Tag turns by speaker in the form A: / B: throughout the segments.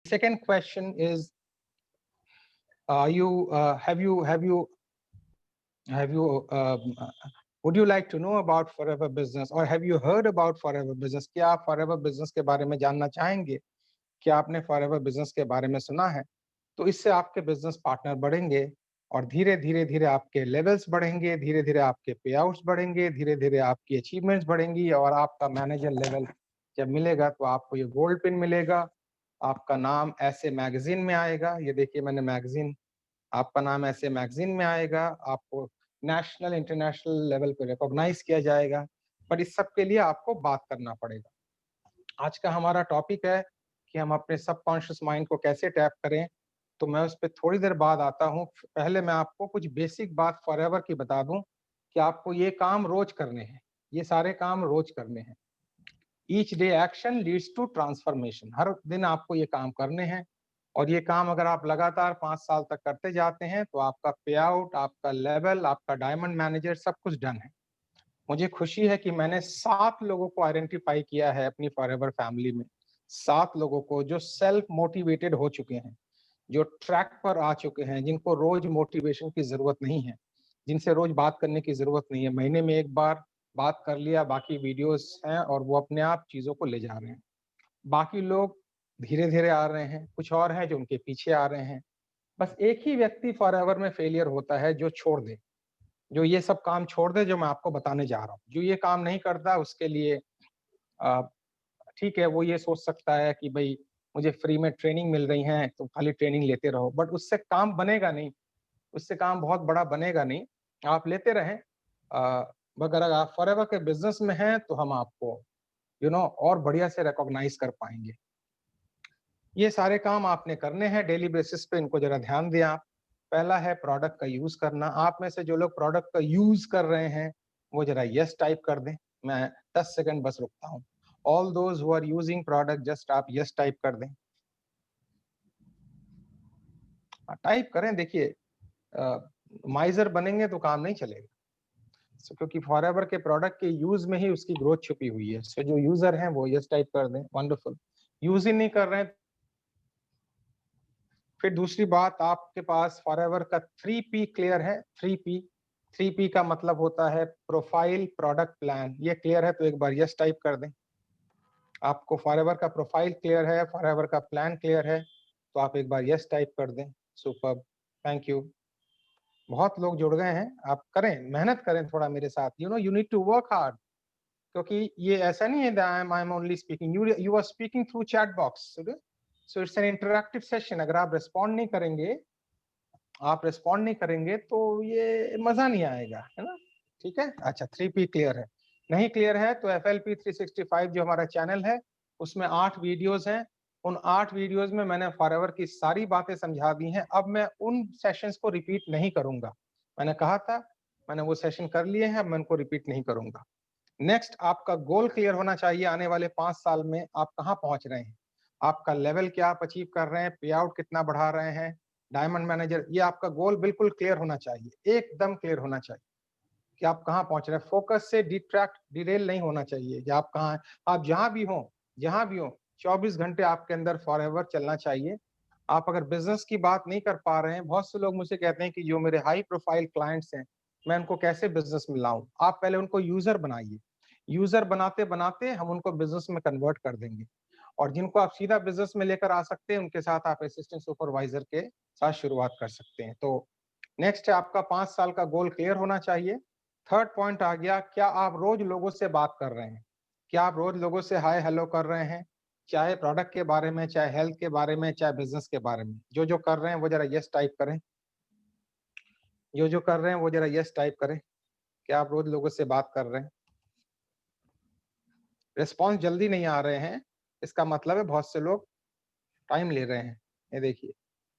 A: Second question is, you have you would you like to know about Forever Business, or have you heard about Forever Business? क्या आप Forever Business के बारे में जानना चाहेंगे? क्या आपने Forever Business के बारे में सुना है? तो इससे आपके बिजनेस पार्टनर बढ़ेंगे और धीरे धीरे धीरे आपके लेवल्स बढ़ेंगे, धीरे धीरे आपके पे आउट्स बढ़ेंगे, धीरे धीरे आपकी अचीवमेंट्स बढ़ेंगी और आपका मैनेजर लेवल जब मिलेगा तो आपको ये गोल्ड पिन मिलेगा। आपका नाम ऐसे मैगजीन में आएगा। ये देखिए मैंने मैगजीन, आपका नाम ऐसे मैगजीन में आएगा। आपको नेशनल इंटरनेशनल लेवल पे रिकॉग्नाइज किया जाएगा। पर इस सब के लिए आपको बात करना पड़ेगा। आज का हमारा टॉपिक है कि हम अपने सबकॉन्शियस माइंड को कैसे टैप करें। तो मैं उस पे थोड़ी देर बाद आता हूँ। पहले मैं आपको कुछ बेसिक बात फॉरएवर की बता दूं कि आपको ये काम रोज करने हैं। ये सारे काम रोज करने हैं। Each day action leads to transformation. हर दिन आपको ये काम करने हैं और ये काम अगर आप लगातार 5 साल तक करते जाते हैं तो आपका पे आउट, आपका लेवल, आपका डायमंड मैनेजर सब कुछ डन है। मुझे खुशी है कि मैंने 7 लोगों को आइडेंटिफाई किया है अपनी फॉरएवर फैमिली में। 7 लोगों को जो सेल्फ मोटिवेटेड हो चुके हैं, जो ट्रैक पर आ चुके हैं, जिनको रोज मोटिवेशन की जरूरत नहीं है, जिनसे रोज बात करने की जरूरत नहीं है। महीने में एक बार बात कर लिया, बाकी वीडियोस हैं और वो अपने आप चीजों को ले जा रहे हैं। बाकी लोग धीरे धीरे आ रहे हैं, कुछ और हैं जो उनके पीछे आ रहे हैं। बस एक ही व्यक्ति फॉरएवर में फेलियर होता है जो छोड़ दे, जो ये सब काम छोड़ दे जो मैं आपको बताने जा रहा हूँ। जो ये काम नहीं करता उसके लिए अ, ठीक है, वो ये सोच सकता है कि भाई मुझे फ्री में ट्रेनिंग मिल रही है तो खाली ट्रेनिंग लेते रहो, बट उससे काम बनेगा नहीं। उससे काम बहुत बड़ा बनेगा नहीं। आप लेते रहें। मगर अगर आप फॉरएवर के बिजनेस में हैं तो हम आपको और बढ़िया से रिकॉग्नाइज कर पाएंगे। ये सारे काम आपने करने हैं डेली बेसिस पे, इनको जरा ध्यान दें आप। पहला है प्रोडक्ट का यूज करना। आप में से जो लोग प्रोडक्ट का यूज कर रहे हैं वो जरा यस टाइप कर दें। मैं 10 सेकंड बस रुकता हूँ। All those who are using product, just आप यस टाइप कर दें। टाइप करें। देखिए माइजर बनेंगे तो काम नहीं चलेगा। क्योंकि फॉरएवर के प्रोडक्ट के यूज में ही उसकी ग्रोथ छुपी हुई है। सो जो यूजर हैं वो यस टाइप कर दें। वंडरफुल। यूज ही नहीं कर रहे हैं। फिर दूसरी बात, आपके पास फॉरएवर का 3P क्लियर है। 3P, 3P का मतलब होता है प्रोफाइल, प्रोडक्ट, प्लान। ये क्लियर है तो एक बार यस टाइप कर दें। आपको फॉरएवर का प्रोफाइल क्लियर है, फॉरएवर का प्लान क्लियर है तो आप एक बार यस टाइप कर दें। Super, thank you. बहुत लोग जुड़ गए हैं। आप करें, मेहनत करें थोड़ा मेरे साथ। You need to work hard. क्योंकि ये ऐसा नहीं है I am only speaking, you are speaking through chat box. So it's an interactive session. अगर आप रिस्पॉन्ड नहीं करेंगे, तो ये मजा नहीं आएगा, है ना? ठीक है, अच्छा 3P क्लियर है। नहीं क्लियर है तो FLP 365 जो हमारा चैनल है उसमें 8 वीडियोस हैं। उन 8 वीडियोस में मैंने फॉरएवर की सारी बातें समझा दी हैं। अब मैं उन सेशंस को रिपीट नहीं करूंगा। मैंने कहा था, मैंने वो सेशन कर लिए हैं, मैं उनको रिपीट नहीं करूंगा। नेक्स्ट, आपका गोल क्लियर होना चाहिए। आने वाले 5 साल में आप कहाँ पहुंच रहे हैं, आपका लेवल क्या आप अचीव कर रहे हैं, पे आउट कितना बढ़ा रहे हैं, डायमंड मैनेजर। ये आपका गोल बिल्कुल क्लियर होना चाहिए, एकदम क्लियर होना चाहिए कि आप कहाँ पहुंच रहे हैं। फोकस से डिट्रैक्ट, डिरेल नहीं होना चाहिए कि आप कहाँ हैं। आप जहां भी हो 24 घंटे आपके अंदर फॉरएवर चलना चाहिए। आप अगर बिजनेस की बात नहीं कर पा रहे हैं, बहुत से लोग मुझे कहते हैं कि जो मेरे हाई प्रोफाइल क्लाइंट्स हैं मैं उनको कैसे बिजनेस में लाऊं। आप पहले उनको यूजर बनाइए। यूजर बनाते बनाते हम उनको बिजनेस में कन्वर्ट कर देंगे। और जिनको आप सीधा बिजनेस में लेकर आ सकते हैं उनके साथ आप असिस्टेंट सुपरवाइजर के साथ शुरुआत कर सकते हैं। तो नेक्स्ट है, आपका 5 साल का गोल क्लियर होना चाहिए। थर्ड पॉइंट आ गया, क्या आप रोज लोगों से बात कर रहे हैं? क्या आप रोज लोगों से हाय हेलो कर रहे हैं? चाहे प्रोडक्ट के बारे में, चाहे हेल्थ के बारे में, चाहे बिजनेस के बारे में। जो जो कर रहे हैं वो जरा यस टाइप करें। जो जो कर रहे हैं वो जरा यस टाइप करें। क्या आप रोज लोगों से बात कर रहे हैं? रिस्पॉन्स जल्दी नहीं आ रहे हैं, इसका मतलब है बहुत से लोग टाइम ले रहे हैं। ये देखिए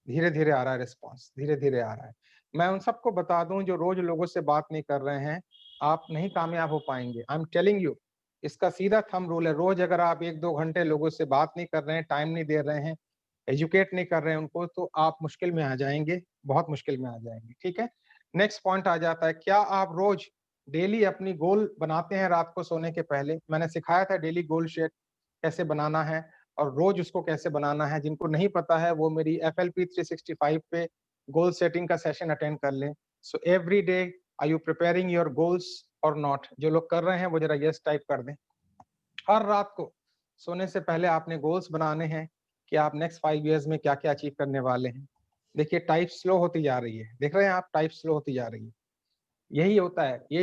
A: धीरे धीरे आ रहा है रिस्पॉन्स, धीरे धीरे आ रहा है। मैं उन सबको बता दूं जो रोज लोगों से बात नहीं कर रहे हैं, आप नहीं कामयाब हो पाएंगे। I am telling you. इसका सीधा थंब रूल है, रोज अगर आप 1-2 घंटे लोगों से बात नहीं कर रहे हैं, टाइम नहीं दे रहे हैं, एजुकेट नहीं कर रहे हैं उनको, तो आप मुश्किल में आ जाएंगे, बहुत मुश्किल में आ जाएंगे। ठीक है, नेक्स्ट पॉइंट आ जाता है, क्या आप रोज डेली अपनी गोल बनाते हैं रात को सोने के पहले? मैंने सिखाया था डेली गोल शेट कैसे बनाना है और रोज उसको कैसे बनाना है। जिनको नहीं पता है वो मेरी FLP 365 पे गोल सेटिंग का सेशन अटेंड कर लें। So every day are you preparing your goals or not? जो लोग कर रहे हैं वो जरा यस टाइप कर दें। हर रात को सोने से पहले आपने गोल्स बनाने हैं कि आप नेक्स्ट 5 इयर्स में क्या-क्या अचीव करने वाले हैं। देखिए टाइप स्लो होती जा रही है। देख रहे हैं आप, टाइप स्लो होती जा रही है। यही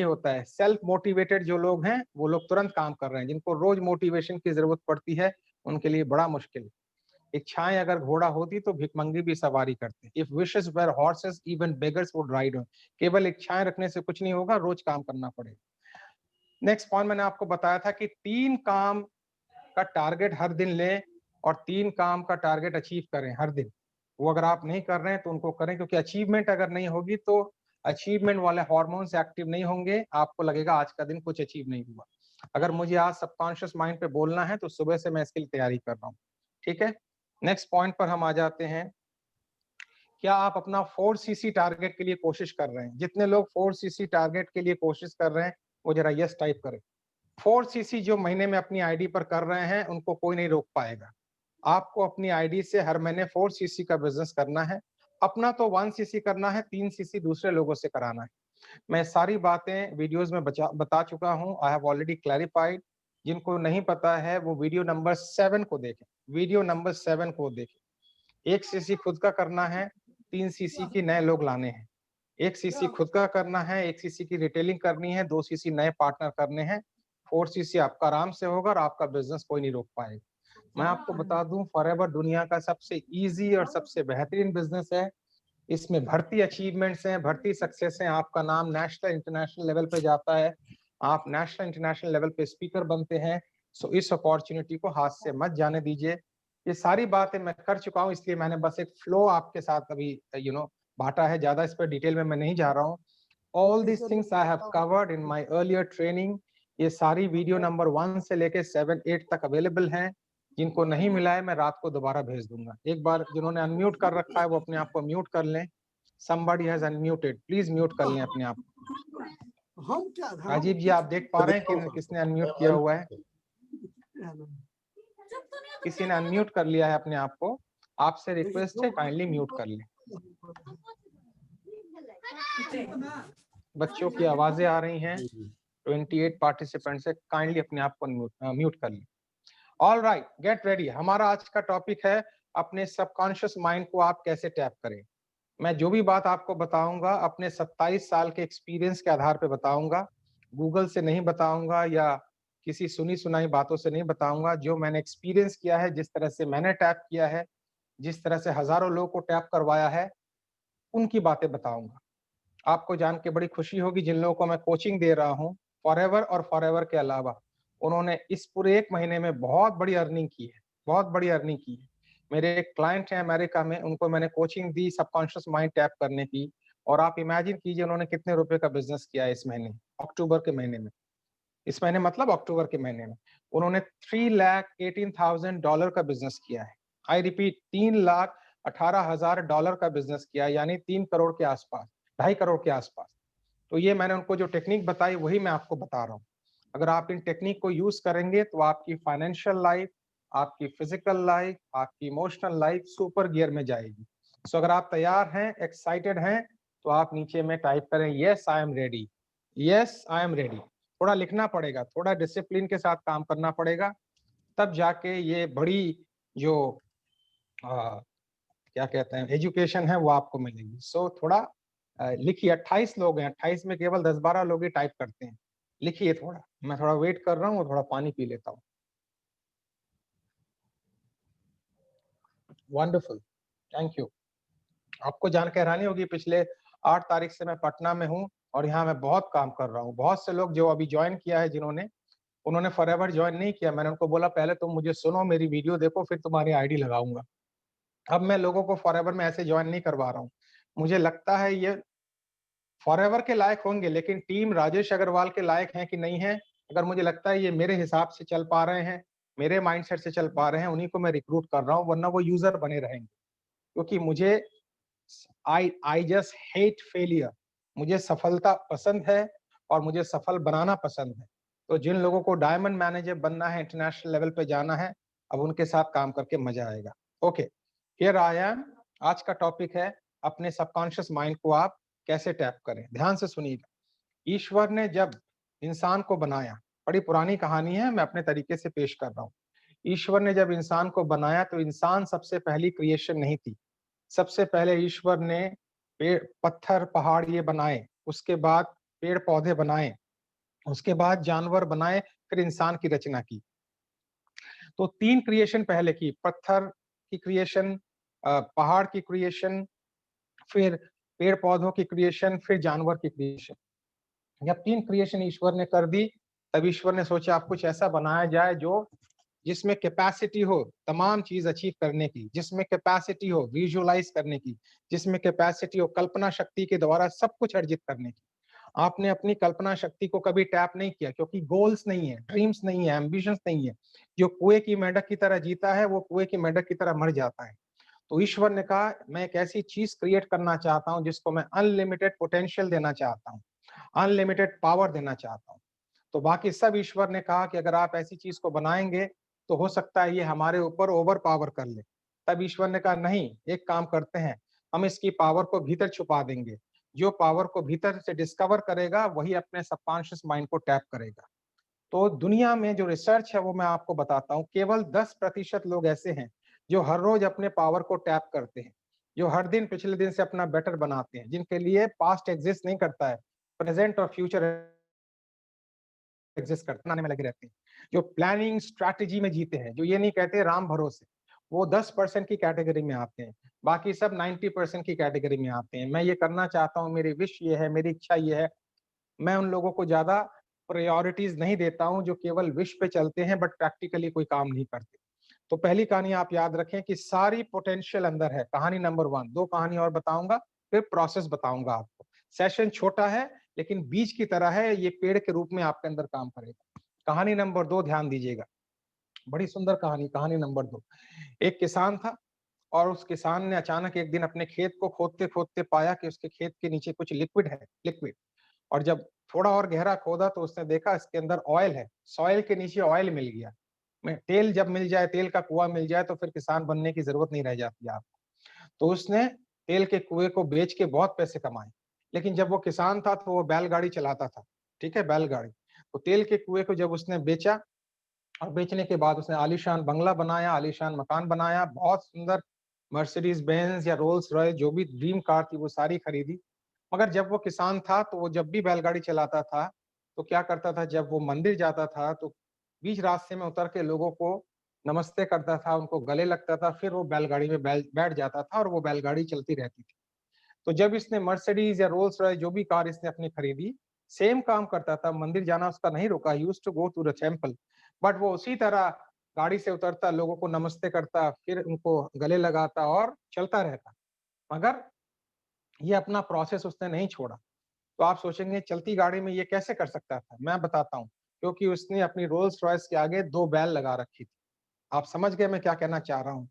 A: होता है। सेल्फ मोटिवेटेड जो लोग हैं, वो लोग तुरंत काम कर रहे हैं। जिनको रोज मोटिवेशन की ज़रूरत पड़ती है, उनके लिए बड़ा मुश्किल है। इच्छाएँ अगर घोड़ा होती तो भिखमंगी भी सवारी करते। If wishes were horses even beggars would ride on. केवल इच्छाएँ रखने से कुछ नहीं होगा, रोज काम करना पड़ेगा। नेक्स्ट पॉइंट मैंने आपको बताया था कि 3 काम का टारगेट हर दिन लें और 3 काम का टारगेट अचीव करें हर दिन। वो अगर आप नहीं कर रहे हैं तो उनको करें, क्योंकि अचीवमेंट अगर नहीं होगी तो अचीवमेंट वाले हार्मोन्स एक्टिव नहीं होंगे, आपको लगेगा आज का दिन कुछ अचीव नहीं हुआ। अगर मुझे आज सबकॉन्शियस माइंड पे बोलना है तो सुबह से मैं इसके लिए तैयारी कर रहा हूँ। ठीक है? नेक्स्ट पॉइंट पर हम आ जाते हैं। क्या आप अपना 4cc टारगेट के लिए कोशिश कर रहे हैं? जितने लोग 4cc टारगेट के लिए कोशिश कर रहे हैं, वो जरा यस टाइप करें। 4cc जो महीने में अपनी आईडी पर कर रहे हैं, उनको कोई नहीं रोक पाएगा। आपको अपनी आईडी से हर महीने 4cc का बिज़नेस करना है। अपना तो 1cc करना है, 3cc दूसरे लोगों से कराना है। मैं सारी बातें वीडियोज़ में बता चुका हूँ। I have already clarified. जिनको नहीं पता है, वो वीडियो नंबर 7 को देखें। वीडियो नंबर 7 को देखें। 1 सीसी खुद का करना है, 3 सीसी की नए लोग लाने हैं। 1 सीसी खुद का करना है, 1 सीसी की रिटेलिंग करनी है, 2 सीसी नए पार्टनर करने हैं। 4 सीसी आपका आराम से होगा और आपका बिज़नेस कोई नहीं रोक पाएगा। मैं आपको बता दूं, फॉरएवर दुनिया का सबसे ईज़ी और सबसे बेहतरीन बिज़नेस है। इसमें भर्ती अचीवमेंट्स हैं, भर्ती सक्सेस हैं, आपका नाम नेशनल इंटरनेशनल लेवल पे जाता है। आप नेशनल इंटरनेशनल लेवल पे स्पीकर बनते हैं। सो इस अपॉर्च्युनिटी को हाथ से मत जाने दीजिए। ये सारी बातें मैं कर चुका हूँ, इसलिए मैंने बस एक फ्लो आपके साथ अभी बाँटा है। ज़्यादा इस पे डिटेल में मैं नहीं जा रहा हूँ। All these things I have covered in my earlier training. ये सारी वीडियो नंबर 1 से लेके 7, 8 तक अवेलेबल हैं। जिनको नहीं मिला है, मैं रात को दोबारा भेज दूँगा। एक बार जिन्होंने अनम्यूट कर रखा है, वो अपने आप को म्यूट कर लें। Somebody has unmuted, please mute कर लें अपने आप को। राजीव जी, आप देख पा रहे हैं कि किसने अनम्यूट किया हुआ है? किसी ने अनम्यूट कर लिया है अपने आप को। आपसे रिक्वेस्ट है, काइंडली म्यूट कर लें। बच्चों की आवाज़ें आ रही हैं। 28 पार्टिसिपेंट्स है, काइंडली अपने आप को म्यूट कर लें। All right, get ready. हमारा आज का टॉपिक है अपने सबकॉन्शियस माइंड को आप कैसे टैप करें। मैं जो भी बात आपको बताऊंगा अपने 27 साल के एक्सपीरियंस के आधार पे बताऊंगा। गूगल से नहीं बताऊंगा या किसी सुनी सुनाई बातों से नहीं बताऊंगा। जो मैंने एक्सपीरियंस किया है, जिस तरह से मैंने टैप किया है, जिस तरह से हजारों लोगों को टैप करवाया है, उनकी बातें बताऊंगा। आपको जान के बड़ी खुशी होगी, जिन लोगों को मैं कोचिंग दे रहा हूँ फॉरएवर और फॉरएवर के अलावा, उन्होंने इस पूरे 1 महीने में बहुत बड़ी अर्निंग की है, बहुत बड़ी अर्निंग की है। मेरे एक क्लाइंट हैं अमेरिका में, उनको मैंने कोचिंग दी सबकॉन्शियस माइंड टैप करने की, और आप इमेजिन कीजिए उन्होंने कितने रुपए का बिज़नेस किया है इस महीने, अक्टूबर के महीने में। इस महीने मतलब अक्टूबर के महीने में। उन्होंने $3,18,000 का बिज़नेस किया है। आई रिपीट, $3,18,000 का बिज़नेस किया है, यानी 3 करोड़ के आस-पास, 2.5 करोड़ के आस-पास। तो ये मैंने उनको जो टेक्निक बताई वही मैं आपको बता रहा हूँ। अगर आप इन टेक्निक को यूज़ करेंगे तो आपकी फाइनेंशियल लाइफ, आपकी फिजिकल लाइफ, आपकी इमोशनल लाइफ सुपर गियर में जाएगी। सो अगर आप तैयार हैं, एक्साइटेड हैं, तो आप नीचे में टाइप करें yes I am ready, yes I am ready. थोड़ा लिखना पड़ेगा, थोड़ा डिसिप्लिन के साथ काम करना पड़ेगा, तब जाके ये बड़ी जो क्या कहते हैं एजुकेशन है वो आपको मिलेगी। सो थोड़ा लिखिए। 28 लोग हैं, 28 में केवल 10-12 लोग ही टाइप करते हैं। लिखिए थोड़ा, मैं थोड़ा वेट कर रहा हूँ और थोड़ा पानी पी लेता हूँ। Wonderful, thank you. आपको जान के हैरानी होगी, पिछले 8 तारीख से मैं पटना में हूँ और यहाँ मैं बहुत काम कर रहा हूँ। बहुत से लोग जो अभी ज्वाइन किया है, जिन्होंने, उन्होंने फॉरएवर ज्वाइन नहीं किया। मैंने उनको बोला पहले तुम मुझे सुनो, मेरी वीडियो देखो, फिर तुम्हारी आईडी लगाऊंगा। अब मैं लोगों को फॉरएवर में ऐसे ज्वाइन नहीं करवा रहा हूँ। मुझे लगता है ये फॉरएवर के लायक होंगे, लेकिन टीम राजेश अग्रवाल के लायक हैं कि नहीं है, अगर मुझे लगता है ये मेरे हिसाब से चल पा रहे हैं, मेरे माइंडसेट से चल पा रहे हैं, उन्हीं को मैं रिक्रूट कर रहा हूँ, वरना वो यूजर बने रहेंगे। क्योंकि मुझे आई जस्ट हेट फेलियर। मुझे सफलता पसंद है और मुझे सफल बनाना पसंद है। तो जिन लोगों को डायमंड मैनेजर बनना है, इंटरनेशनल लेवल पे जाना है, अब उनके साथ काम करके मजा आएगा। Okay, here I am. आज का टॉपिक है अपने सबकॉन्शियस माइंड को आप कैसे टैप करें। ध्यान से सुनिएगा। ईश्वर ने जब इंसान को बनाया, बड़ी पुरानी कहानी है, मैं अपने तरीके से पेश कर रहा हूँ। ईश्वर ने जब इंसान को बनाया तो इंसान सबसे पहली क्रिएशन नहीं थी। सबसे पहले ईश्वर ने पेड़, पत्थर, पहाड़ ये बनाए, उसके बाद पेड़-पौधे बनाए, उसके बाद जानवर बनाए, फिर इंसान की रचना की। तो 3 क्रिएशन पहले की, पत्थर की क्रिएशन, पहाड़ की क्रिएशन, फिर पेड़-पौधों की क्रिएशन, फिर जानवर की क्रिएशन। जब 3 क्रिएशन ईश्वर ने कर दी, तब ईश्वर ने सोचा अब कुछ ऐसा बनाया जाए जो जिसमें कैपेसिटी हो तमाम चीज़ अचीव करने की, जिसमें कैपेसिटी हो विजुअलाइज़ करने की, जिसमें कैपेसिटी हो कल्पना शक्ति के द्वारा सब कुछ अर्जित करने की। आपने अपनी कल्पना शक्ति को कभी टैप नहीं किया क्योंकि गोल्स नहीं है, ड्रीम्स नहीं है, एम्बिशंस नहीं है। जो कुएँ की मेंढक की तरह जीता है, वो कुएँ की मेंढक की तरह मर जाता है। तो ईश्वर ने कहा, मैं एक ऐसी चीज़ क्रिएट करना चाहता हूँ जिसको मैं अनलिमिटेड पोटेंशियल देना चाहता हूँ, अनलिमिटेड पावर देना चाहता हूँ। तो बाकी सब ईश्वर ने कहा कि अगर आप ऐसी चीज़ को बनाएँगे, तो हो सकता है ये हमारे ऊपर ओवर पावर कर ले। तब ईश्वर ने कहा नहीं, एक काम करते हैं, हम इसकी पावर को भीतर छुपा देंगे। जो पावर को भीतर से डिस्कवर करेगा, वही अपने सबकॉन्शियस माइंड को टैप करेगा। तो दुनिया में जो रिसर्च है वो मैं आपको बताता हूँ, केवल 10% लोग ऐसे हैं, जो हर रोज़ अपने पावर को टैप करते हैं, जो हर दिन पिछले दिन से अपना बेटर बनाते हैं, जिनके लिए पास्ट एग्ज़िस्ट नहीं करता है, प्रेज़ेंट और फ्यूचर एग्जिस्ट करते बनाने में लगे रहते हैं। जो प्लानिंग स्ट्रैटेजी में जीते हैं, जो ये नहीं कहते राम भरोसे, वो 10% की कैटेगरी में आते हैं। बाकी सब 90% की कैटेगरी में आते हैं। मैं ये करना चाहता हूँ, मेरी विश ये है, मेरी इच्छा ये है। मैं उन लोगों को ज़्यादा प्रायोरिटीज़ नहीं देता हूँ जो केवल विश पे चलते हैं बट प्रैक्टिकली कोई काम नहीं करते। तो पहली कहानी आप याद रखें कि सारी पोटेंशियल अंदर है। कहानी नंबर 1, 2 कहानी और बताऊँगा, फिर प्रोसेस बताऊँगा आपको। सेशन छोटा है लेकिन बीज की तरह है, ये पेड़ के रूप में आपके अंदर काम करेगा। कहानी नंबर 2 ध्यान दीजिएगा। बड़ी सुंदर कहानी, कहानी नंबर 2। एक किसान था और उस किसान ने अचानक एक दिन अपने खेत को खोदते-खोदते पाया कि उसके खेत के नीचे कुछ लिक्विड है, लिक्विड। और जब थोड़ा और गहरा खोदा तो उसने देखा इसके अंदर ऑयल है, सॉइल के नीचे ऑयल मिल गया। में तेल जब मिल जाए, तेल का कुआँ मिल जाए तो फिर किसान बनने की ज़रूरत नहीं रह जाती है आपको। तो उसने तेल के कुएँ को बेच के बहुत पैसे कमाए। लेकिन जब वो किसान था तो वो बैलगाड़ी चलाता था, ठीक है? बैलगाड़ी। तो तेल के कुएँ को जब उसने बेचा और बेचने के बाद उसने आलीशान बंगला बनाया, आलीशान मकान बनाया, बहुत सुंदर मर्सिडीज़ बेंज या रोल्स रॉयस जो भी ड्रीम कार थी वो सारी खरीदी। मगर जब वो किसान था तो वो जब भी बैलगाड़ी चलाता था, तो क्या करता था जब वो मंदिर जाता था तो बीच रास्ते में उतर के लोगों को नमस्ते करता था, उनको गले लगता था, फिर वो बैलगाड़ी में बैठ जाता था और वो बैलगाड़ी चलती रहती थी। तो जब इसने मर्सिडीज़ या रोल्स रॉयस जो भी कार इसने अपनी खरीदी, सेम काम करता था, मंदिर जाना उसका नहीं रुका, he used to go to the temple, but वो उसी तरह गाड़ी से उतरता, लोगों को नमस्ते करता, फिर उनको गले लगाता और चलता रहता। मगर ये अपना प्रोसेस उसने नहीं छोड़ा। तो आप सोचेंगे चलती गाड़ी में ये कैसे कर सकता था? मैं बताता हूँ, क्योंकि उसने अपनी रोल्स रॉयस के आगे 2 बैल लगा रखी थी। आप समझ गए मैं क्या कहना चाह रहा हूँ?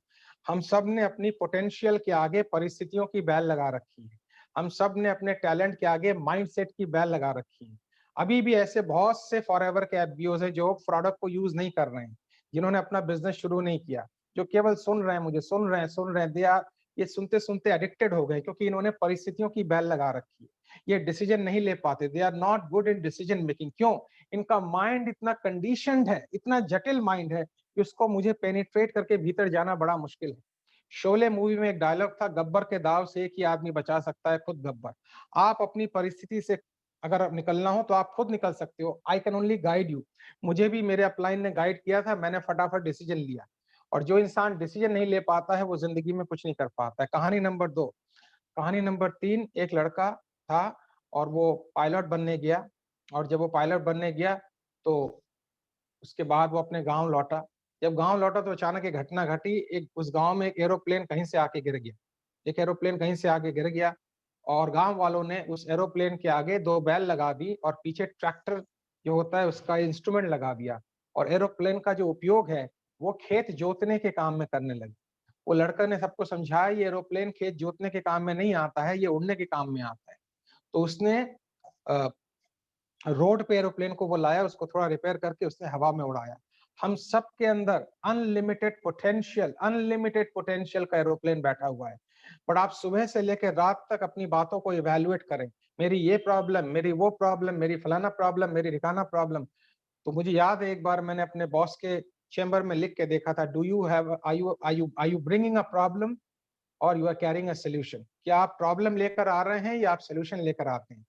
A: हम सब ने अपनी पोटेंशियल के आगे परिस्थितियों की बैल लगा रखी है। हम सब ने अपने टैलेंट के आगे माइंडसेट की बैल लगा रखी है। अभी भी ऐसे बहुत से फॉरएवर के एफबीओज़ हैं जो प्रोडक्ट को यूज़ नहीं कर रहे हैं, जिन्होंने अपना बिज़नेस शुरू नहीं किया, जो केवल सुन रहे हैं मुझे, सुन रहे हैं, दे आर ये सुनते-सुनते एडिक्टेड हो गए क्योंकि इन्होंने परिस्थितियों की बैल लगा रखी है। ये डिसीजन नहीं ले पाते, they are not good in decision making क्यों? इनका माइंड इतना कंडीशन्ड है, इतना जटिल माइंड है कि उसको मुझे पेनिट्रेट करके भीतर जाना बड़ा मुश्किल है। शोले मूवी में एक डायलॉग था, गब्बर के दाँव से एक ही आदमी बचा सकता है, खुद गब्बर। आप अपनी परिस्थिति से अगर निकलना हो तो आप खुद निकल सकते हो। I can only guide you. मुझे भी मेरे अपलाइन ने गाइड किया था, मैंने फटाफट डिसीजन लिया। और जो इंसान डिसीजन नहीं ले पाता है, वो ज़िंदगी में कुछ नहीं कर पाता है। कहानी नंबर 2। कहानी नंबर 3, एक लड़का था और वो पायलट बनने गया और जब वो पायलट बनने गया, तो उसके बाद वो अपने गाँव लौटा। जब गाँव लौटा तो अचानक एक घटना घटी, एक उस गाँव में एक एरोप्लेन कहीं से आके गिर गया। एक एरोप्लेन कहीं से आके गिर गया और गाँव वालों ने उस एरोप्लेन के आगे 2 बैल लगा दी और पीछे ट्रैक्टर जो होता है उसका इंस्ट्रूमेंट लगा दिया और एरोप्लेन का जो उपयोग है, वो खेत जोतने के काम में करने लगे। वो लड़का ने सबको समझाया ये एरोप्लेन खेत जोतने के काम में नहीं आता है, ये उड़ने के काम में आता है। तो उसने अ रोड पे एरोप्लेन को वो लाया, उसको थोड़ा रिपेयर करके उसने हवा में उड़ाया। हम सब के अंदर अनलिमिटेड पोटेंशियल का एरोप्लेन बैठा हुआ है। बट आप सुबह से लेकर रात तक अपनी बातों को इवैल्यूएट करें। मेरी ये प्रॉब्लम, मेरी वो प्रॉब्लम, मेरी फलाना प्रॉब्लम, मेरी ढिकाना प्रॉब्लम। तो मुझे याद है एक बार मैंने अपने बॉस के चेंबर में लिख के देखा था, do you have are you bringing a problem or you are carrying a solution? क्या आप प्रॉब्लम लेकर आ रहे हैं या आप सॉल्यूशन लेकर आते हैं?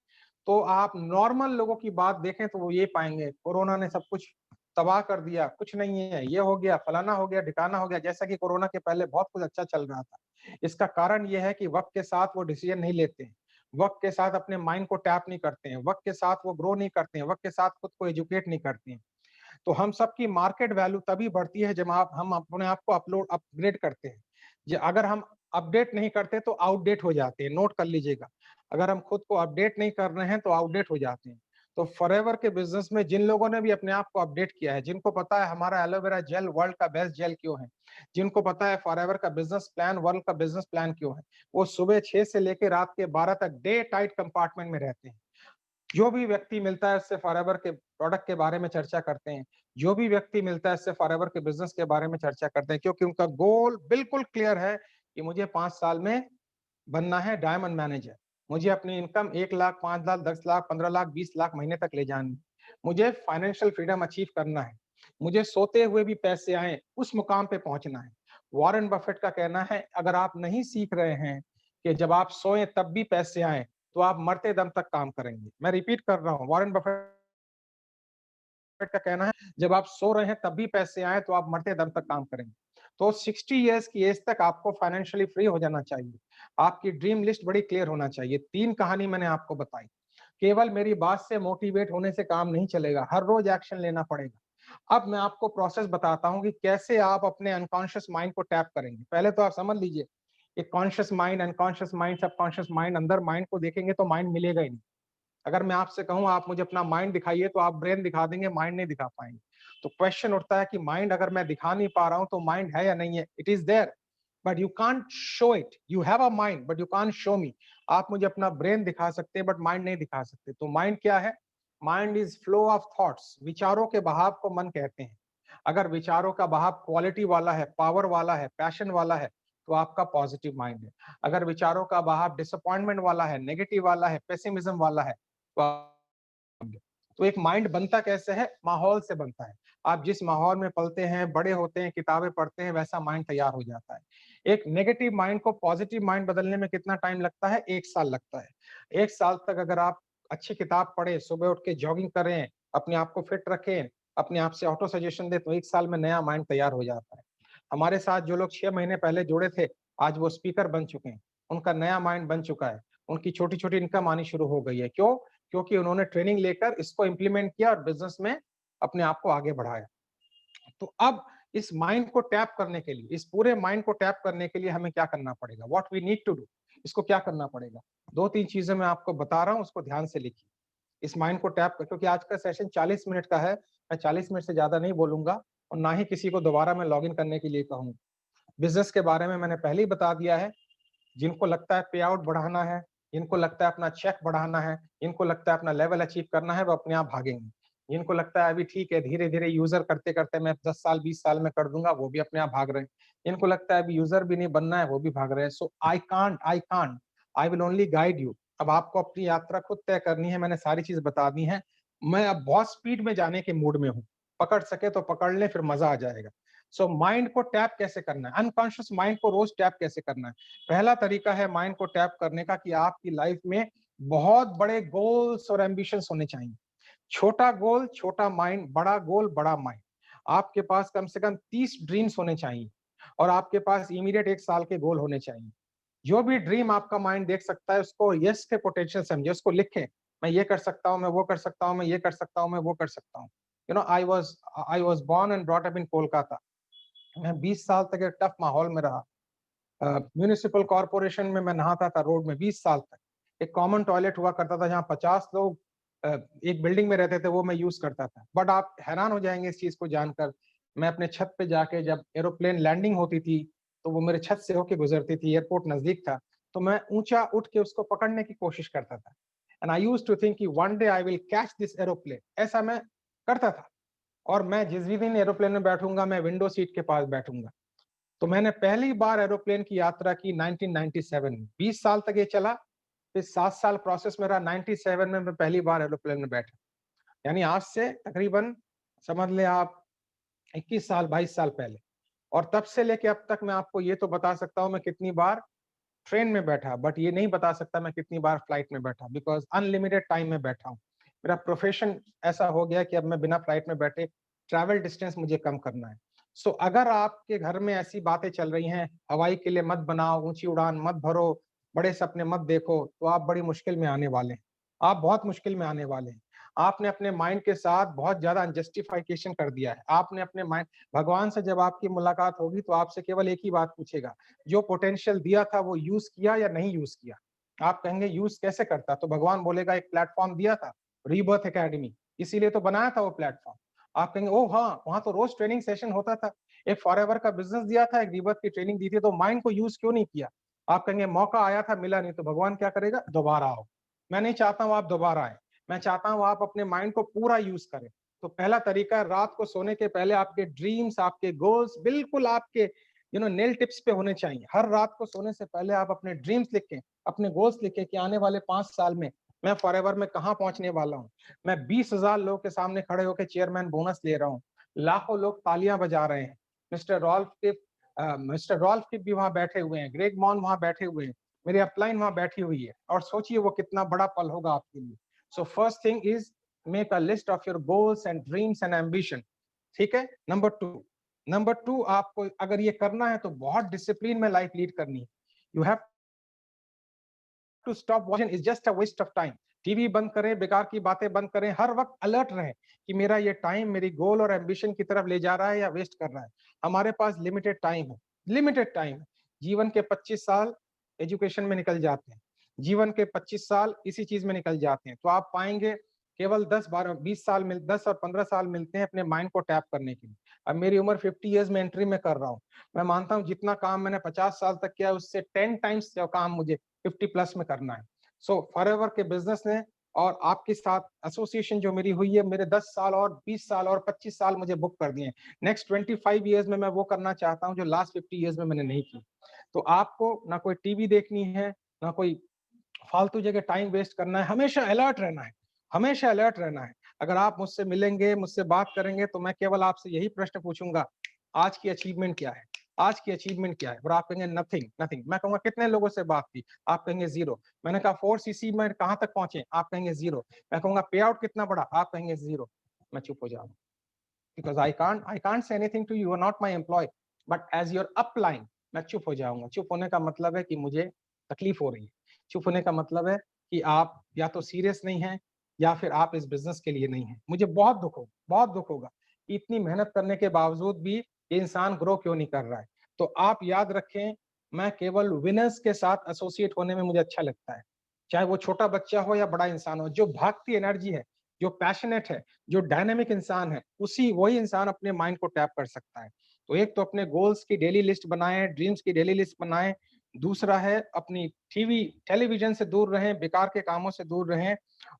A: तो आप नॉर्मल लोगों की बात देखें तो वो ये पाएंगे, कोरोना ने सब कुछ तबाह कर दिया, कुछ नहीं है, ये हो गया, फलाना हो गया, ढिकाना हो गया। जैसा कि कोरोना के पहले बहुत कुछ अच्छा चल रहा था। इसका कारण ये है कि वक्त के साथ वो डिसीजन नहीं लेते हैं, वक्त के साथ अपने माइंड को टैप नहीं करते हैं, वक्त के साथ वो ग्रो नहीं करते हैं, वक्त के साथ खुद को एजुकेट नहीं करते हैं। तो हम सबकी मार्केट वैल्यू तभी बढ़ती है जब हम अपने आप को अपग्रेड करते हैं। अगर हम अपडेट नहीं करते तो आउटडेट हो जाते हैं, नोट कर लीजिएगा। अगर हम खुद को अपडेट नहीं कर रहे हैं तो आउटडेट हो जाते हैं। तो फॉरएवर के बिजनेस में जिन लोगों ने भी अपने आप को अपडेट किया है, जिनको पता है हमारा एलोवेरा जेल वर्ल्ड का बेस्ट जेल क्यों है, जिनको पता है फॉरएवर का बिजनेस प्लान वर्ल्ड का बिजनेस प्लान क्यों है, वो सुबह 6 से लेकर रात के 12 तक डे टाइट कंपार्टमेंट में रहते हैं। जो भी व्यक्ति मिलता है उससे फॉरएवर के प्रोडक्ट के बारे में चर्चा करते हैं। जो भी व्यक्ति मिलता है उससे फॉरएवर के बिज़नेस के बारे में चर्चा करते हैं, क्योंकि उनका गोल बिल्कुल क्लियर है कि मुझे 5 साल में बनना है डायमंड मैनेजर। मुझे अपनी इनकम 1 लाख, 5 लाख, 10 लाख, 15 लाख, 20 लाख महीने तक ले जानी है। मुझे फाइनेंशियल फ्रीडम अचीव करना है। मुझे सोते हुए भी पैसे आएँ, उस मुकाम पे पहुँचना है। वॉरेन बफेट का कहना है, अगर आप नहीं सीख रहे हैं कि जब आप सोएँ तब भी पैसे आएँ, तो आप मरते दम तक काम करेंगे। मैं रिपीट कर रहा हूँ, वॉरेन बफेट का कहना है, जब आप सो रहे हैं तब भी पैसे आएँ तो आप मरते दम तक काम करेंगे। तो 60 इयर्स की एज तक आपको फाइनेंशियली फ्री हो जाना चाहिए। आपकी ड्रीम लिस्ट बड़ी क्लियर होना चाहिए। 3 कहानी मैंने आपको बताई। केवल मेरी बात से मोटिवेट होने से काम नहीं चलेगा, हर रोज एक्शन लेना पड़ेगा। अब मैं आपको प्रोसेस बताता हूँ कि कैसे आप अपने अनकॉन्शियस माइंड को टैप करेंगे। पहले तो आप समझ लीजिए, कि conscious mind, unconscious mind, subconscious mind, अंदर माइंड को देखेंगे तो माइंड मिलेगा ही नहीं। अगर मैं आपसे कहूँ आप मुझे अपना माइंड दिखाइए तो आप ब्रेन दिखा देंगे, माइंड नहीं दिखा पाएँगे। तो क्वेश्चन उठता है कि माइंड अगर मैं दिखा नहीं पा रहा हूँ तो माइंड है या नहीं है? It is there, but you can't show it. You have a mind but you can't show me. आप मुझे अपना ब्रेन दिखा सकते हैं बट माइंड नहीं दिखा सकते। तो माइंड क्या है? Mind is flow of thoughts, विचारों के बहाव को मन कहते हैं। अगर विचारों का बहाव क्वालिटी वाला है, पावर वाला है, पैशन वाला है, तो आपका पॉजिटिव माइंड है। अगर विचारों का बहाव डिसअपॉइंटमेंट वाला है, नेगेटिव वाला है, पेसिमिज्म वाला है, तो एक माइंड बनता कैसे है? माहौल से बनता है। आप जिस माहौल में पलते हैं, बड़े होते हैं, किताबें पढ़ते हैं, वैसा माइंड तैयार हो जाता है। एक नेगेटिव माइंड को पॉजिटिव माइंड बदलने में कितना टाइम लगता है? 1 साल लगता है। 1 साल तक अगर आप अच्छी किताब पढ़ें, सुबह उठ के जॉगिंग करें, अपने आप को फिट रखें, अपने आप से ऑटो सजेशन दें, तो 1 साल में नया माइंड तैयार हो जाता है। हमारे साथ जो लोग 6 महीने पहले जुड़े थे, आज वो स्पीकर बन चुके हैं। उनका नया माइंड बन चुका है। उनकी छोटी-छोटी इनकम आनी शुरू हो गई है। क्यों? क्योंकि उन्होंने ट्रेनिंग लेकर इसको इम्प्लीमेंट किया और बिज़नेस में अपने आप को आगे बढ़ाया। तो अब इस माइंड को टैप करने के लिए, इस पूरे माइंड को टैप करने के लिए हमें क्या करना पड़ेगा? What we need to do, इसको क्या करना पड़ेगा? 2-3 चीज़ें मैं आपको बता रहा हूँ, उसको ध्यान से लिखिए। इस माइंड को टैप कर, क्योंकि आज का सेशन 40 मिनट का है, मैं 40 मिनट से ज़्यादा नहीं बोलूँगा और ना ही किसी को दोबारा मैं लॉगिन करने के लिए कहूँगा। बिज़नेस के बारे में मैंने पहले ही बता दिया है। जिनको लगता है पे आउट बढ़ाना है, जिनको लगता है अपना चेक बढ़ाना है, जिनको लगता है अपना लेवल अचीव करना है, वो अपने आप भागेंगे। जिनको लगता है अभी ठीक है, धीरे-धीरे यूज़र करते-करते मैं 10 साल, 20 साल में कर दूँगा, वो भी अपने आप भाग रहे हैं। जिनको लगता है अभी यूज़र भी नहीं बनना है, वो भी भाग रहे हैं। So I can't, I will only guide you. अब आपको अपनी यात्रा खुद तय करनी है, मैंने सारी चीज़ बता दी हैं। मैं अब बहुत स्पीड में जाने के मूड में हूँ। पकड़ सके तो पकड़ लें, फिर मज़ा आ जाएगा। सो माइंड को टैप कैसे करना है? अनकॉन्शियस माइंड को रोज़ टैप कैसे करना है? पहला तरीका है माइंड को टैप करने का कि आपकी लाइफ में बहुत बड़े गोल्स और एम्बिशंस होने चाहिए। छोटा गोल, छोटा माइंड, बड़ा गोल, बड़ा माइंड। आपके पास कम से कम 30 ड्रीम्स होने चाहिए और आपके पास इमीडिएट 1 साल के गोल होने चाहिए। जो भी ड्रीम आपका माइंड देख सकता है, उसको यस के पोटेंशियल समझिए, उसको लिखें। मैं ये कर सकता हूँ, मैं वो कर सकता हूँ, मैं ये कर सकता हूँ, मैं वो कर सकता हूँ। You know I was born and brought up in Kolkata. मैं 20 साल तक एक टफ माहौल में रहा। म्युनिसिपल कॉर्पोरेशन में मैं नहाता था रोड में 20 साल तक। एक कॉमन टॉयलेट हुआ करता था जहाँ 50 लोग अ, एक बिल्डिंग में रहते थे, वो मैं यूज़ करता था। बट आप हैरान हो जाएँगे इस चीज़ को जानकर, मैं अपने छत पे जाके जब एरोप्लेन लैंडिंग होती थी, तो वो मेरे छत से होके गुज़रती थी, एयरपोर्ट नज़दीक था, तो मैं ऊँचा उठ के उसको पकड़ने की कोशिश करता था। And I used to think कि one day I will catch this aeroplane, ऐसा मैं करता था। और मैं जिस भी दिन एरोप्लेन में बैठूंगा मैं विंडो सीट के पास बैठूंगा। तो मैंने पहली बार एरोप्लेन की यात्रा की 1997 में, 20 साल तक ये चला, फिर 7 साल प्रोसेस में रहा, 97 में मैं पहली बार एरोप्लेन में बैठा। यानी आज से तकरीबन समझ लें आप 21 साल 22 साल पहले। और तब से लेके अब तक मैं आपको ये तो बता सकता हूँ मैं कितनी बार ट्रेन में बैठा, बट ये नहीं बता सकता मैं कितनी बार फ्लाइट में बैठा, बिकॉज़ अनलिमिटेड टाइम में बैठा हूँ। मेरा प्रोफ़ेशन ऐसा हो गया है कि अब मैं बिना फ्लाइट में बैठे ट्रैवल डिस्टेंस मुझे कम करना है। सो अगर आपके घर में ऐसी बातें चल रही हैं, हवाई के लिए मत बनाओ, ऊँची उड़ान मत भरो, बड़े सपने मत देखो, तो आप बड़ी मुश्किल में आने वाले हैं। आप बहुत मुश्किल में आने वाले हैं। आपने अपने माइंड के साथ बहुत ज़्यादा जस्टिफिकेशन कर दिया है। आपने अपने माइंड भगवान से जब आपकी मुलाकात होगी तो आपसे केवल एक ही बात पूछेगा, जो पोटेंशियल दिया था वो यूज़ किया या नहीं यूज़ किया? आप कहेंगे यूज़ कैसे करता? तो भगवान बोलेगा एक प्लेटफ़ॉर्म दिया था, रीबर्थ अकेडमी, इसीलिए तो बनाया था वो प्लेटफ़ॉर्म। आप कहेंगे ओह हाँ, वहाँ तो रोज़ ट्रेनिंग सेशन होता था। एक फॉरएवर का बिज़नेस दिया था, एक रीबर्थ की ट्रेनिंग दी थी, तो माइंड को यूज़ क्यों नहीं किया? आप कहेंगे मौका आया था, मिला नहीं, तो भगवान क्या करेगा? दोबारा आओ। मैं नहीं चाहता हूँ आप दोबारा आएँ। मैं चाहता हूँ आप अपने माइंड को पूरा यूज़ करें। तो पहला तरीका है रात को सोने के पहले आपके ड्रीम्स, आपके गोल्स बिल्कुल आपके नेल टिप्स पे होने चाहिए। हर रात को सोने से पहले आप अपने ड्रीम्स लिखें, अपने गोल्स लिखें कि आने वाले 5 साल में मैं फॉरएवर में कहाँ पहुँचने वाला हूँ। मैं 20,000 लोगों के सामने खड़े होके चेयरमैन बोनस ले रहा हूँ। लाखों लोग तालियाँ बजा रहे हैं। मिस्टर रॉल्फ किप भी वहाँ बैठे हुए हैं, ग्रेग मॉन वहाँ बैठे हुए हैं, मेरी अपलाइन वहाँ बैठी हुई है और सोचिए वो कितना बड़ा पल होगा आपके लिए। So first thing is make a list of your goals and dreams and ambition. ठीक है? नंबर 2 आपको अगर ये करना है तो बहुत डिसिप्लिन में लाइफ लीड करनी है। You have to stop watching is just a waste of time. TV बंद करें, बेकार की बातें बंद करें, हर वक्त अलर्ट रहें कि मेरा ये टाइम मेरी गोल और एम्बिशन की तरफ ले जा रहा है या वेस्ट कर रहा है। हमारे पास लिमिटेड टाइम है, लिमिटेड टाइम है। जीवन के 25 साल एजुकेशन में निकल जाते हैं, जीवन के 25 साल इसी चीज में निकल जाते हैं। तो आप पाएंगे केवल 10 और 15 साल मिलते हैं अपने माइंड को टैप करने के लिए। अब मेरी उम्र 50 ईयर्स में एंट्री में कर रहा हूँ। मैं मानता हूँ जितना काम मैंने 50 साल तक किया उससे 10 टाइम्स काम मुझे 50 प्लस में करना है। सो फॉरएवर के बिजनेस ने और आपके साथ एसोसिएशन जो मेरी हुई है, मेरे 10 साल और 20 साल और 25 साल मुझे बुक कर दिए हैं। नेक्स्ट 25 इयर्स में मैं वो करना चाहता हूँ जो लास्ट 50 इयर्स में मैंने नहीं की। तो आपको ना कोई टीवी देखनी है, ना कोई फालतू जगह टाइम वेस्ट करना है, हमेशा अलर्ट रहना है, हमेशा अलर्ट रहना है। अगर आप मुझसे मिलेंगे, मुझसे बात करेंगे तो मैं केवल आपसे यही प्रश्न पूछूंगा, आज की अचीवमेंट क्या है? आज की अचीवमेंट क्या है? और आप कहेंगे नथिंग, नथिंग। मैं कहूंगा कितने लोगों से बात की? आप कहेंगे जीरो। मैंने कहा 4 सीसी में कहां तक पहुंचे? आप कहेंगे जीरो। मैं कहूंगा पे आउट कितना बड़ा? आप कहेंगे जीरो। मैं चुप हो जाऊंगा, because I can't say anything to you, are not my employee, but as your upline मैं चुप हो जाऊंगा। चुप होने का मतलब है कि मुझे तकलीफ हो रही है। चुप होने का मतलब है कि आप या तो सीरियस नहीं हैं या फिर आप इस बिजनेस के लिए नहीं हैं। मुझे बहुत दुख होगा कि इतनी मेहनत करने के बावजूद भी ये इंसान ग्रो क्यों नहीं कर रहा है। तो आप याद रखें, मैं केवल विनर्स के साथ एसोसिएट होने में मुझे अच्छा लगता है, चाहे वो छोटा बच्चा हो या बड़ा इंसान हो। जो भागती एनर्जी है, जो पैशनेट है, जो डायनामिक इंसान है, उसी वही इंसान अपने माइंड को टैप कर सकता है। तो एक तो अपने गोल्स की डेली लिस्ट बनाएं, ड्रीम्स की डेली लिस्ट बनाएं। दूसरा है अपनी टेलीविजन से दूर रहें, बेकार के कामों से दूर रहें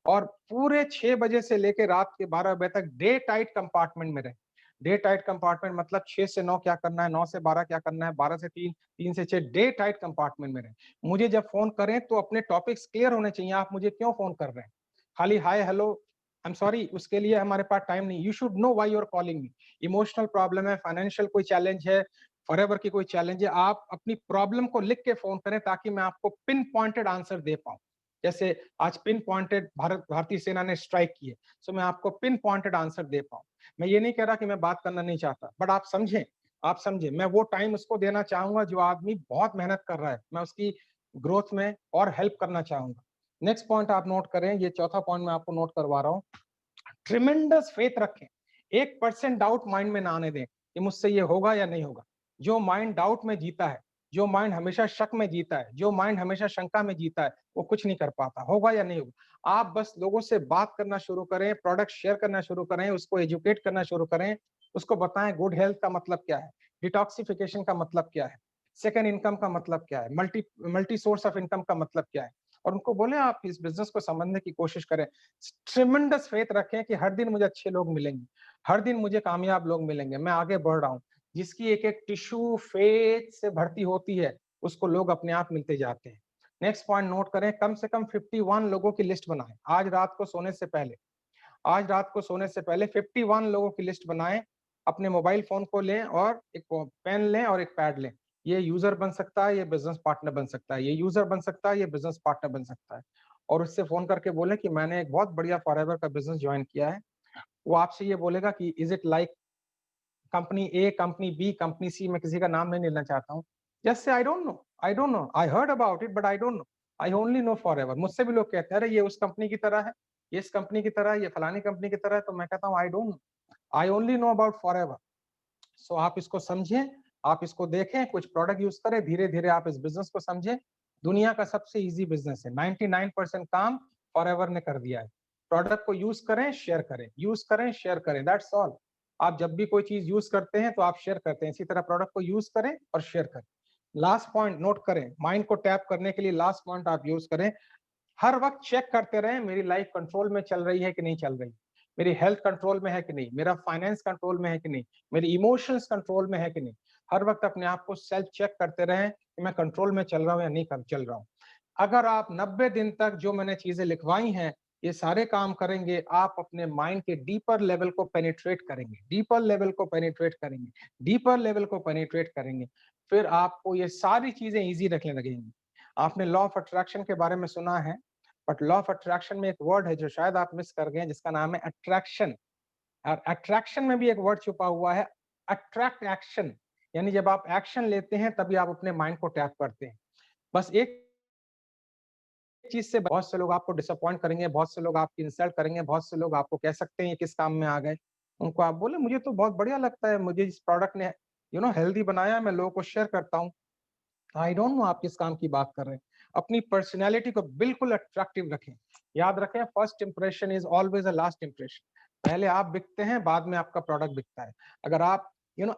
A: और पूरे 6 बजे से लेकर रात के 12 बजे तक डे टाइट कंपार्टमेंट में रहें। डे टाइट कंपार्टमेंट मतलब 6 से 9 क्या करना है, 9 से 12 क्या करना है, 12 से 3, 3 से 6 डे टाइट कंपार्टमेंट में रहें। मुझे जब फोन करें तो अपने टॉपिक्स क्लियर होने चाहिए, आप मुझे क्यों फोन कर रहे हैं? खाली hi hello, I am sorry, उसके लिए हमारे पास टाइम नहीं। You should know why you are calling me. Emotional problem है, फाइनेंशियल कोई चैलेंज है, फॉरएवर की कोई चैलेंज है, आप अपनी प्रॉब्लम को लिख के फोन करें ताकि मैं आपको पिन पॉइंटेड आंसर दे पाऊं। जैसे आज पिन पॉइंटेड भारतीय सेना ने स्ट्राइक की है, सो मैं आपको पिन पॉइंटेड आंसर दे पाऊं। मैं ये नहीं कह रहा कि मैं बात करना नहीं चाहता, बट आप समझें मैं वो टाइम उसको देना चाहूंगा जो आदमी बहुत मेहनत कर रहा है, मैं उसकी ग्रोथ में और हेल्प करना चाहूंगा। नेक्स्ट पॉइंट आप नोट करें, ये चौथा पॉइंट मैं आपको नोट करवा रहा हूँ। ट्रिमेंडस फेथ रखें, 1% डाउट माइंड में ना आने दें कि मुझसे ये होगा या नहीं होगा। जो माइंड डाउट में जीता है, जो माइंड हमेशा शक में जीता है, जो माइंड हमेशा शंका में जीता है, वो कुछ नहीं कर पाता, होगा या नहीं होगा। आप बस लोगों से बात करना शुरू करें, प्रोडक्ट शेयर करना शुरू करें, उसको एजुकेट करना शुरू करें, उसको बताएं गुड हेल्थ का मतलब क्या है, डिटॉक्सिफिकेशन का मतलब क्या है, सेकंड इनकम का मतलब क्या है, multi multi source of income का मतलब क्या है, और उनको बोले आप इस बिजनेस को समझने की कोशिश करें। ट्रिमेंडस फेथ रखें कि हर दिन मुझे अच्छे लोग मिलेंगे। हर दिन मुझे कामयाब लोग मिलेंगे, मैं आगे बढ़ रहा हूँ। जिसकी एक-एक टिश्यू फेथ से भर्ती होती है, उसको लोग अपने आप मिलते जाते हैं। नेक्स्ट पॉइंट नोट करें, कम से कम 51 लोगों की लिस्ट बनाएँ, आज रात को सोने से पहले। आज रात को सोने से पहले 51 लोगों की लिस्ट बनाएँ, अपने मोबाइल फ़ोन को लें और एक पेन लें और एक पैड लें। ये यूज़र बन सकता है, ये बिज़नेस पार्टनर बन सकता है, ये यूज़र बन सकता है, ये बिज़नेस पार्टनर बन सकता है। और उससे फ़ोन करके बोलें कि मैंने एक बहुत बढ़िया फॉरएवर का बिज़नेस जॉइन किया है। वो आपसे ये बोलेगा कि is it like company A, company B, company C, मैं किसी का नाम नहीं लेना चाहता हूँ। Just say I don't know, I heard about it but I don't know, I only know Forever. मुझसे भी लोग कहते हैं, अरे ये उस कंपनी की तरह है, ये इस कंपनी की तरह है, ये फलानी कंपनी की तरह है, तो मैं कहता हूँ I don't know, I only know about forever. So आप इसको समझें, आप इसको देखें, कुछ प्रोडक्ट यूज़ करें, धीरे-धीरे आप इस बिज़नेस को समझें। दुनिया का सबसे ईज़ी बिज़नेस है, 99% काम फॉरएवर ने कर दिया है। प्रोडक्ट को यूज़ करें, शेयर करें, यूज़ करें, शेयर करें, दैट्स ऑल। आप जब भी कोई चीज़ यूज़ करते हैं, तो आप शेयर करते हैं। इसी तरह प्रोडक्ट को यूज़ करें और शेयर करें। लास्ट पॉइंट नोट करें, माइंड को टैप करने के लिए लास्ट पॉइंट आप यूज़ करें, हर वक़्त चेक करते रहें मेरी लाइफ़ कंट्रोल में चल रही है कि नहीं चल रही? मेरी हेल्थ कंट्रोल में है कि नहीं? मेरा फाइनेंस कंट्रोल में है कि नहीं? मेरी इमोशंस कंट्रोल में है कि नहीं? हर वक़्त अपने आप को सेल्फ चेक करते रहें कि मैं कंट्रोल में चल रहा हूँ या नहीं कर चल रहा हूँ। अगर आप 90 दिन तक जो मैंने चीज़ें लिखवाई हैं, ये सारे काम करेंगे, आप अपने माइंड के डीपर लेवल को पेनिट्रेट करेंगे, डीपर लेवल को पेनिट्रेट करेंगे, डीपर लेवल को पेनिट्रेट करेंगे। फिर आपको ये सारी चीज़ें ईज़ी लगने लगेंगी। आपने लॉ ऑफ अट्रैक्शन के बारे में सुना है, बट लॉ ऑफ अट्रैक्शन में एक वर्ड है जो शायद आप मिस कर गए हैं, जिसका नाम है अट्रैक्शन। और अट्रैक्शन में भी एक वर्ड छुपा हुआ है, अट्रैक्ट एक्शन। यानी जब आप एक्शन लेते हैं तभी आप अपने माइंड को टैप करते हैं। बस एक चीज़ से बहुत से लोग आपको डिसअपॉइंट करेंगे, बहुत से लोग आपकी इंसल्ट करेंगे, बहुत से लोग आपको कह सकते हैं ये किस काम में आ गए। उनको आप बोले मुझे तो बहुत बढ़िया लगता है, मुझे इस प्रोडक्ट ने हेल्दी बनाया है, मैं लोगों को शेयर करता हूँ। आई डोंट नो आप किस काम की बात कर रहे हैं। अपनी पर्सनैलिटी को बिल्कुल अट्रैक्टिव रखें। याद रखें, first impression is always a last impression. पहले आप बिकते हैं, बाद में आपका प्रोडक्ट बिकता है। अगर आप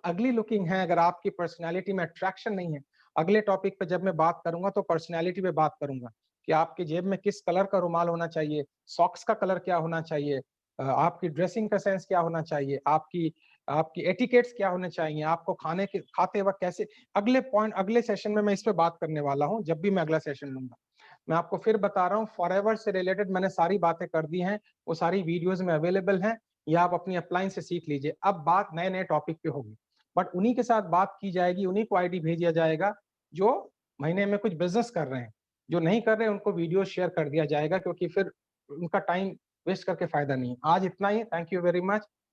A: अगली लुकिंग हैं, अगर आपकी पर्सनैलिटी में अट्रैक्शन नहीं है, अगले टॉपिक पे जब मैं बात करूँगा तो पर्सनैलिटी पे बात करूँगा कि आपकी जेब में किस कलर का रुमाल होना चाहिए, सॉक्स का कलर क्या होना चाहिए, आपकी ड्रेसिंग का सेंस क्या होना चाहिए, आपकी आपकी एटिकेट्स क्या होने चाहिए, आपको खाते वक़्त कैसे अगले सेशन में मैं इस पे बात करने वाला हूँ, जब भी मैं अगला सेशन लूँगा। मैं आपको फिर बता रहा हूँ फॉरएवर से रिलेटेड मैंने सारी बातें कर दी हैं, वो सारी वीडियोज़ में अवेलेबल हैं, या आप अपनी अपलाइन से सीख लीजिए। अब बात नए-नए टॉपिक पे होगी, बट उन्हीं के साथ बात की जाएगी, उन्हीं को आईडी भेजा जाएगा, जो महीने में कुछ बिज़नेस कर रहे हैं। जो नहीं कर रहे हैं उनको वीडियो शेयर कर दिया जाएगा, क्योंकि फिर उनका टाइम वेस्ट करके फ़ायदा नहीं है। आज इतना ही, थैंक यू वेरी मच।